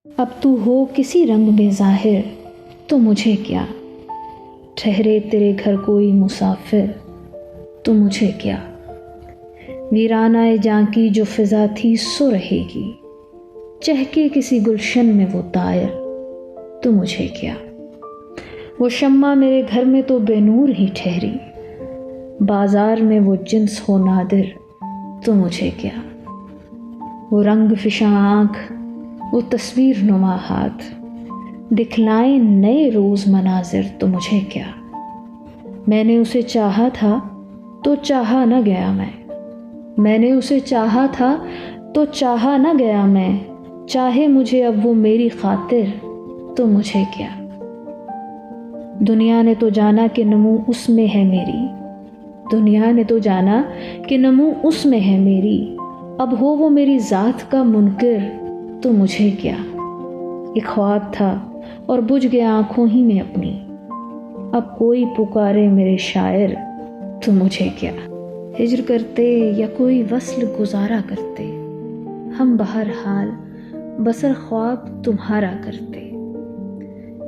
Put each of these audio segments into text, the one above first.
अब तू हो किसी रंग में ज़ाहिर तो मुझे क्या, ठहरे तेरे घर कोई मुसाफिर तो मुझे क्या। वीरानाए जां की जो फिजा थी सो रहेगी, चहके किसी गुलशन में वो तायर तो मुझे क्या। वो शम्मा मेरे घर में तो बेनूर ही ठहरी, बाजार में वो जिन्स हो नादिर तो मुझे क्या। वो रंग फिशा आँख, वो तस्वीर नुमा हाथ, दिखलाएं नए रोज़ मनाजिर तो मुझे क्या। मैंने उसे चाहा था तो चाहा न गया मैंने उसे चाहा था तो चाहा न गया मैं, चाहे मुझे अब वो मेरी खातिर तो मुझे क्या। दुनिया ने तो जाना कि नमू उसमें है मेरी, दुनिया ने तो जाना कि नमू उसमें है मेरी, अब हो वो मेरी ज़ात का मुनकिर तो मुझे क्या। एक ख्वाब था और बुझ गया आँखों ही में अपनी, अब कोई पुकारे मेरे शायर तो मुझे क्या। हिज्र करते या कोई वस्ल गुजारा करते, हम बहरहाल बसर ख्वाब तुम्हारा करते।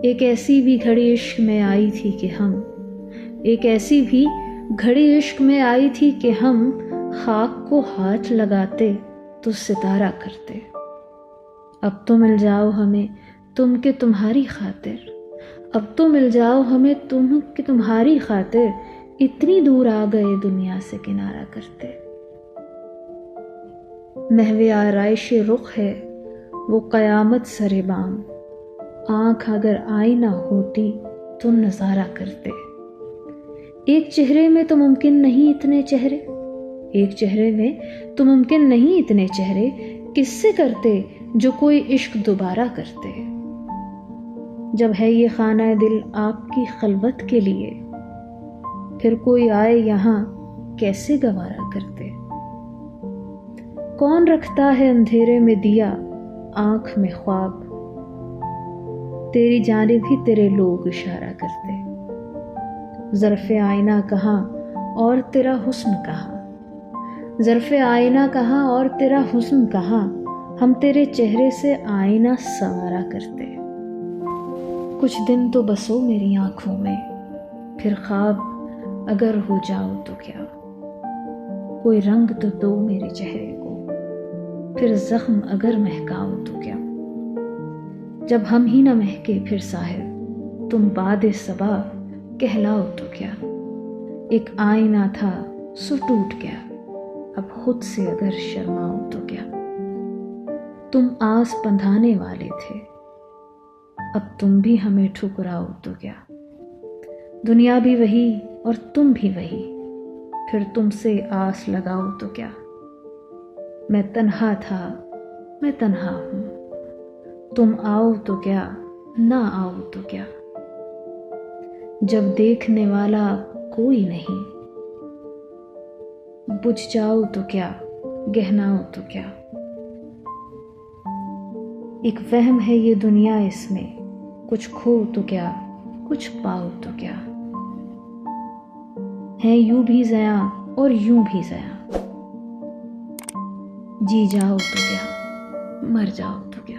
एक ऐसी भी घड़ी इश्क में आई थी कि हम, एक ऐसी भी घड़ी इश्क में आई थी कि हम खाक को हाथ लगाते तो सितारा करते। अब तो मिल जाओ हमें तुम के तुम्हारी खातिर, अब तो मिल जाओ हमें तुम के तुम्हारी खातिर, इतनी दूर आ गए दुनिया से किनारा करते। महवे आराइश रुख है वो क़यामत सरे बाम, आँख अगर आईना होती तो नज़ारा करते। एक चेहरे में तो मुमकिन नहीं इतने चेहरे, एक चेहरे में तो मुमकिन नहीं इतने चेहरे, किससे करते जो कोई इश्क दोबारा करते। जब है ये खाना दिल आपकी खलवत के लिए, फिर कोई आए यहाँ कैसे गवारा करते। कौन रखता है अंधेरे में दिया आँख में ख्वाब, तेरी जानिब ही तेरे लोग इशारा करते। ज़र्फ़े आईना कहाँ और तेरा हुस्न कहाँ, ज़र्फ़े आईना कहाँ और तेरा हुस्न कहाँ, हम तेरे चेहरे से आईना संवारा करते। कुछ दिन तो बसो मेरी आँखों में, फिर ख्वाब अगर हो जाओ तो क्या। कोई रंग तो दो मेरे चेहरे को, फिर ज़ख्म अगर महकाओ तो क्या। जब हम ही न महके फिर साहिब तुम बादे सबा कहलाओ तो क्या। एक आईना था सो टूट गया, अब खुद से अगर शर्माओ तो क्या। तुम आस बंधाने वाले थे, अब तुम भी हमें ठुकराओ तो क्या। दुनिया भी वही और तुम भी वही, फिर तुमसे आस लगाओ तो क्या। मैं तन्हा था मैं तन्हा हूँ, तुम आओ तो क्या ना आओ तो क्या। जब देखने वाला कोई नहीं, बुझ जाओ तो क्या गहनाओ तो क्या। एक वहम है ये दुनिया, इसमें कुछ खो तो क्या कुछ पाओ तो क्या। है यूं भी ज़या और यूं भी ज़या, जी जाओ तो क्या मर जाओ तो क्या।